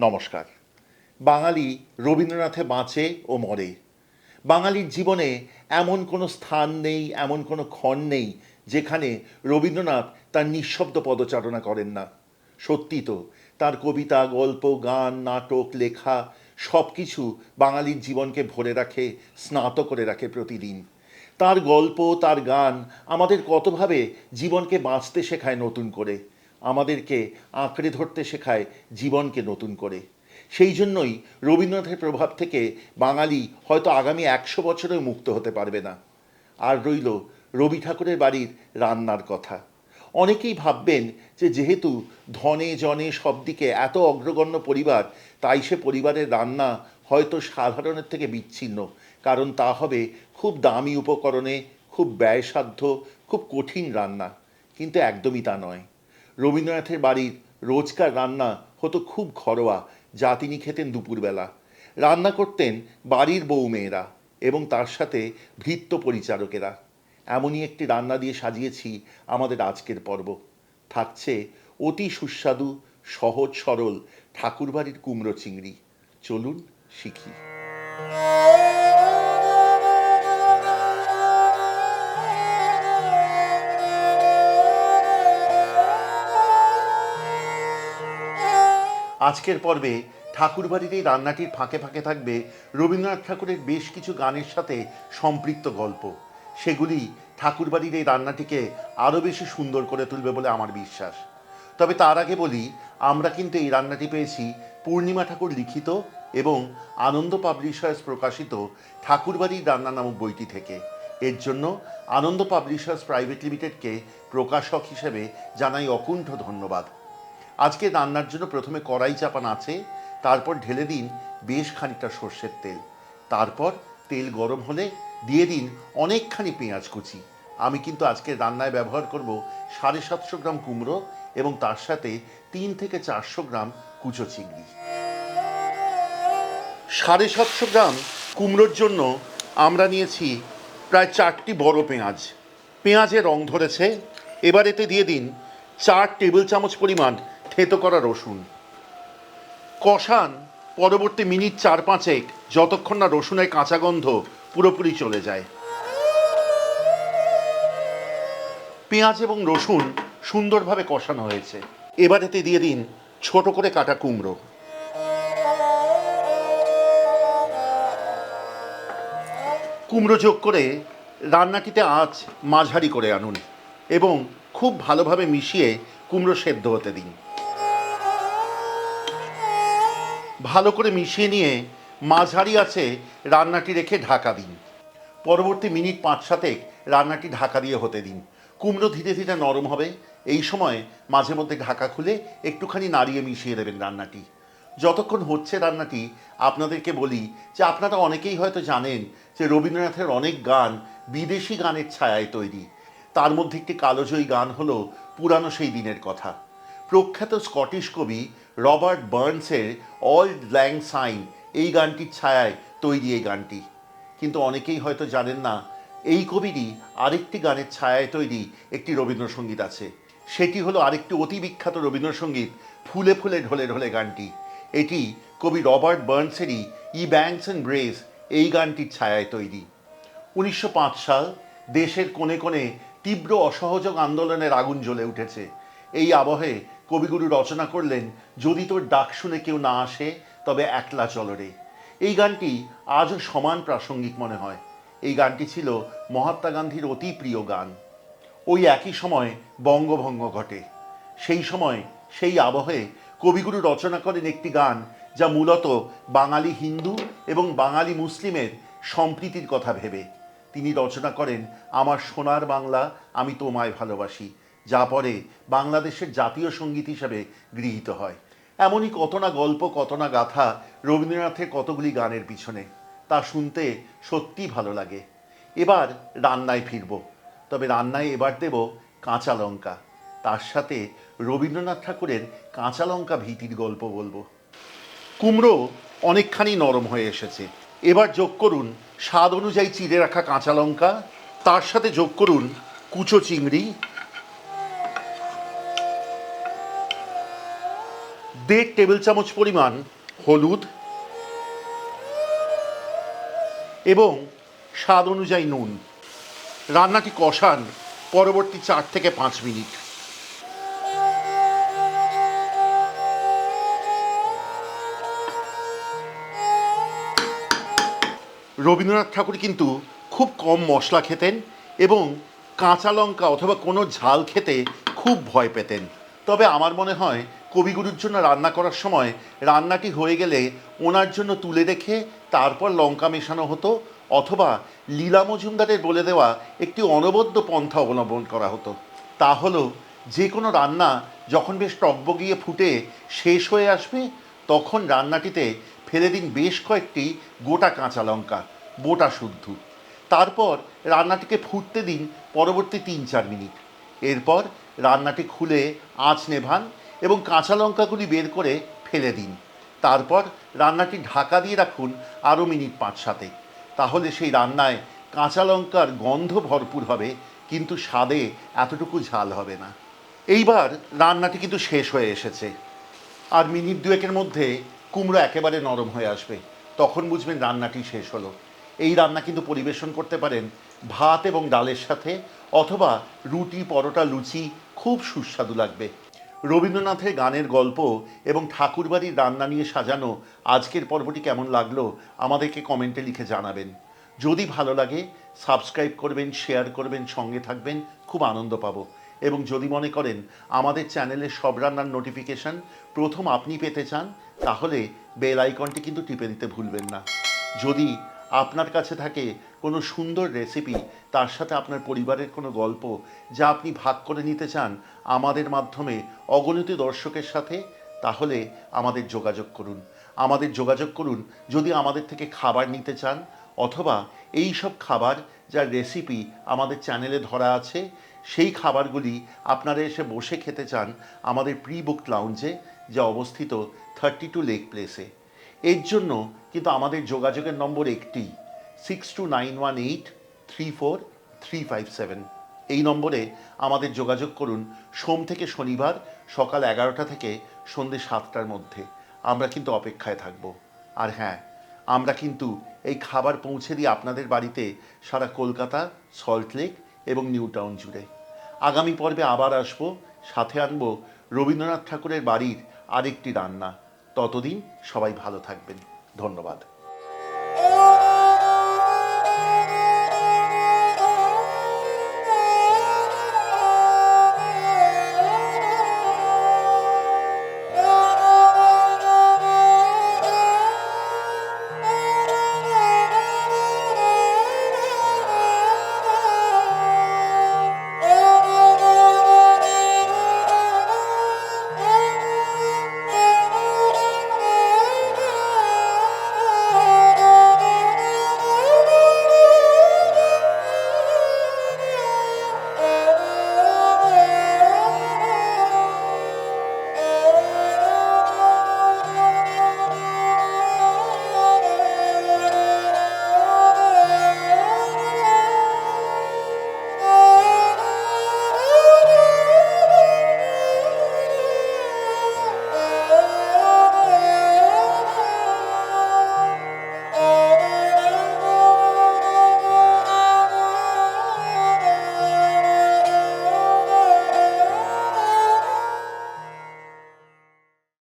নমস্কার। বাঙালি রবীন্দ্রনাথে বাঁচে ও মরে। বাঙালির জীবনে এমন কোনো স্থান নেই, এমন কোনো ক্ষণ নেই যেখানে রবীন্দ্রনাথ তার নিঃশব্দ পদচারণা করেন না। সত্যি তো, তার কবিতা, গল্প, গান, নাটক, লেখা সব কিছু বাঙালির জীবনকে ভরে রাখে, স্নাত করে রাখে প্রতিদিন। তার গল্প, তার গান আমাদের কতভাবে জীবনকে বাঁচতে শেখায় নতুন করে, আমাদেরকে আঁকড়ে ধরতে শেখায় জীবনকে নতুন করে। সেই জন্যই রবীন্দ্রনাথের প্রভাব থেকে বাঙালি হয়তো আগামী 100 বছরেও মুক্ত হতে পারবে না। আর রইল রবি ঠাকুরের বাড়ির রান্নার কথা। অনেকেই ভাববেন যে যেহেতু ধনে জনে সব দিকে এত অগ্রগণ্য পরিবার, তাই সে পরিবারের রান্না হয়তো সাধারণের থেকে বিচ্ছিন্ন, কারণ তা হবে খুব দামি উপকরণে, খুব ব্যয়সাধ্য, খুব কঠিন রান্না। কিন্তু একদমই তা নয়। রবীন্দ্রনাথের বাড়ির রোজকার রান্না হতো খুব ঘরোয়া, যা তিনি খেতেন দুপুরবেলা। রান্না করতেন বাড়ির বউমেয়েরা এবং তার সাথে ভৃত্য পরিচারকেরা। এমনই একটি রান্না দিয়ে সাজিয়েছি আমাদের আজকের পর্ব। থাকছে অতি সুস্বাদু, সহজ সরল ঠাকুরবাড়ির কুমড়ো চিংড়ি। চলুন শিখি। আজকের পর্বে ঠাকুরবাড়ির এই রান্নাটির ফাঁকে ফাঁকে থাকবে রবীন্দ্রনাথ ঠাকুরের বেশ কিছু গানের সাথে সম্পৃক্ত গল্প। সেগুলি ঠাকুরবাড়ির এই রান্নাটিকে আরও বেশি সুন্দর করে তুলবে বলে আমার বিশ্বাস। তবে তার আগে বলি, আমরা কিন্তু এই রান্নাটি পেয়েছি পূর্ণিমা ঠাকুর লিখিত এবং আনন্দ পাবলিশার্স প্রকাশিত ঠাকুরবাড়ির রান্না নামক বইটি থেকে। এর জন্য আনন্দ পাবলিশার্স প্রাইভেট লিমিটেডকে প্রকাশক হিসেবে জানাই অকুণ্ঠ ধন্যবাদ। আজকে রান্নার জন্য প্রথমে কড়াই চাপান আছে, তারপর ঢেলে দিন বেশ খানিকটা সর্ষের তেল। তারপর তেল গরম হলে দিয়ে দিন অনেকখানি পেঁয়াজ কুচি। আমি কিন্তু আজকের রান্নায় ব্যবহার করব 750 গ্রাম কুমড়ো এবং তার সাথে 3 থেকে 400 গ্রাম কুচো চিংড়ি। 750 গ্রাম কুমড়োর জন্য আমরা নিয়েছি প্রায় 4টি বড় পেঁয়াজ। পেঁয়াজে রং ধরেছে। এবার এতে দিয়ে দিন 4 টেবিল চামচ পরিমাণ থেঁতো করা রসুন। কষান পরবর্তী মিনিট 4-5 যতক্ষণ না রসুনের কাঁচা গন্ধ পুরোপুরি চলে যায়। পেঁয়াজ এবং রসুন সুন্দরভাবে কষানো হয়েছে। এবার এতে দিয়ে দিন ছোট করে কাটা কুমড়ো। কুমড়ো যোগ করে রান্নাটিতে আঁচ মাঝারি করে আনুন এবং খুব ভালোভাবে মিশিয়ে কুমড়ো সেদ্ধ হতে দিন। ভালো করে মিশিয়ে নিয়ে মাঝারি আছে রান্নাটি রেখে ঢাকা দিন। পরবর্তী মিনিট 5-7 রান্নাটি ঢাকা দিয়ে হতে দিন। কুমড়ো ধীরে ধীরে নরম হবে। এই সময় মাঝে মধ্যে ঢাকা খুলে একটুখানি নাড়িয়ে মিশিয়ে দেবেন রান্নাটি। যতক্ষণ হচ্ছে রান্নাটি, আপনাদেরকে বলি যে আপনারা অনেকেই হয়তো জানেন যে রবীন্দ্রনাথের অনেক গান বিদেশি গানের ছায়ায় তৈরি। তার মধ্যে একটি কালোজয়ী গান হলো পুরানো সেই দিনের কথা। প্রখ্যাত স্কটিশ কবি রবার্ট বার্নসের অল্ড ল্যাং সাইন এই গানটির ছায়ায় তৈরি এই গানটি। কিন্তু অনেকেই হয়তো জানেন না, এই কবিরই আরেকটি গানের ছায়ায় তৈরি একটি রবীন্দ্রসঙ্গীত আছে। সেটি হলো আরেকটি অতি বিখ্যাত রবীন্দ্রসঙ্গীত ফুলে ফুলে ঢলে ঢলে গানটি। এটি কবি রবার্ট বার্নসেরই ই ব্যাংকস অ্যান্ড ব্রেজ এই গানটির ছায়ায় তৈরি। 1905 সাল, দেশের কোণে কোণে তীব্র অসহযোগ আন্দোলনের আগুন জ্বলে উঠেছে। এই আবহে কবিগুরু রচনা করলেন যদি তোর ডাক শুনে কেউ না আসে তবে একলা চলো রে। এই গানটি আজও সমান প্রাসঙ্গিক মনে হয়। এই গানটি ছিল মহাত্মা গান্ধীর অতি প্রিয় গান। ওই একই সময় বঙ্গভঙ্গ ঘটে। সেই সময় সেই আবহে কবিগুরু রচনা করেন একটি গান যা মূলত বাঙালি হিন্দু এবং বাঙালি মুসলিমের সম্প্রীতির কথা ভেবে। তিনি রচনা করেন আমার সোনার বাংলা আমি তোমায় ভালোবাসি, যা পরে বাংলাদেশের জাতীয় সঙ্গীত হিসেবে গৃহীত হয়। এমনই কত না গল্প, কত না গাথা রবীন্দ্রনাথের কতগুলি গানের পিছনে, তা শুনতে সত্যিই ভালো লাগে। এবার রান্নায় ফিরব, তবে রান্নায় এবার দেব কাঁচা লঙ্কা। তার সাথে রবীন্দ্রনাথ ঠাকুরের কাঁচা লঙ্কা ভীতির গল্প বলবো। কুমড়ো অনেকখানি নরম হয়ে এসেছে। এবার যোগ করুন স্বাদ অনুযায়ী চিড়ে রাখা কাঁচা লঙ্কা, তার সাথে যোগ করুন কুচো চিংড়ি, 1.5 টেবিল চামচ পরিমাণ হলুদ এবং স্বাদ অনুযায়ী নুন। রান্নাটি কষান পরবর্তী 4 থেকে 5 মিনিট। রবীন্দ্রনাথ ঠাকুর কিন্তু খুব কম মশলা খেতেন এবং কাঁচা লঙ্কা অথবা কোনো ঝাল খেতে খুব ভয় পেতেন। তবে আমার মনে হয় কবিগুরুর জন্য রান্না করার সময় রান্নাটি হয়ে গেলে ওনার জন্য তুলে রেখে তারপর লঙ্কা মেশানো হতো, অথবা লীলা মজুমদারের বলে দেওয়া একটি অনবদ্য পন্থা অবলম্বন করা হতো। তা হলো যে কোনো রান্না যখন বেশ টকবগিয়ে ফুটে শেষ হয়ে আসবে তখন রান্নাটিতে ফেলে দিন বেশ কয়েকটি গোটা কাঁচা লঙ্কা, বোটা শুদ্ধ। তারপর রান্নাটিকে ফুটতে দিন পরবর্তী 3-4 মিনিট। এরপর রান্নাটি খুলে আঁচ নেভান এবং কাঁচা লঙ্কাগুলি বের করে ফেলে দিন। তারপর রান্নাটি ঢাকা দিয়ে রাখুন আরও মিনিট 5-7। তাহলে সেই রান্নায় কাঁচা লঙ্কার গন্ধ ভরপুর হবে, কিন্তু স্বাদে এতটুকু ঝাল হবে না। এইবার রান্নাটি কিন্তু শেষ হয়ে এসেছে, আর মিনিট 2-এর মধ্যে কুমড়ো একেবারে নরম হয়ে আসবে। তখন বুঝবেন রান্নাটি শেষ হলো। এই রান্না কিন্তু পরিবেশন করতে পারেন ভাত এবং ডালের সাথে, অথবা রুটি, পরোটা, লুচি, খুব সুস্বাদু লাগবে। রবীন্দ্রনাথের গানের গল্প এবং ঠাকুরবাড়ির রান্না নিয়ে সাজানো আজকের পর্বটি কেমন লাগলো আমাদেরকে কমেন্টে লিখে জানাবেন। যদি ভালো লাগে সাবস্ক্রাইব করবেন, শেয়ার করবেন, সঙ্গে থাকবেন, খুব আনন্দ পাবো। এবং যদি মনে করেন আমাদের চ্যানেলের সব রান্নার নোটিফিকেশান প্রথম আপনি পেতে চান, তাহলে বেল আইকনটি কিন্তু টিপে দিতে ভুলবেন না। যদি আপনার কাছে থাকে কোনো সুন্দর রেসিপি, তার সাথে আপনার পরিবারের কোনো গল্প যা আপনি ভাগ করে নিতে চান আমাদের মাধ্যমে অগণিত দর্শকের সাথে, তাহলে আমাদের যোগাযোগ করুন। যদি আমাদের থেকে খাবার নিতে চান, অথবা এই সব খাবার যার রেসিপি আমাদের চ্যানেলে ধরা আছে সেই খাবারগুলি আপনারা এসে বসে খেতে চান আমাদের প্রি বুক লাউঞ্জে, যা অবস্থিত 32 লেক প্লেসে। এর জন্য কিন্তু আমাদের যোগাযোগের নম্বর একটি 6291834357। এই নম্বরে আমাদের যোগাযোগ করুন সোম থেকে শনিবার সকাল 11টা থেকে সন্ধ্যে 7টার মধ্যে। আমরা কিন্তু অপেক্ষায় থাকব। আর হ্যাঁ, আমরা কিন্তু এই খাবার পৌঁছে দিই আপনাদের বাড়িতে সারা কলকাতা, সল্টলেক এবং নিউ টাউন জুড়ে। আগামী পর্বে আবার আসব, সাথে আনব রবীন্দ্রনাথ ঠাকুরের বাড়ির আরেকটি রান্না। ততদিন সবাই ভালো থাকবেন। ধন্যবাদ।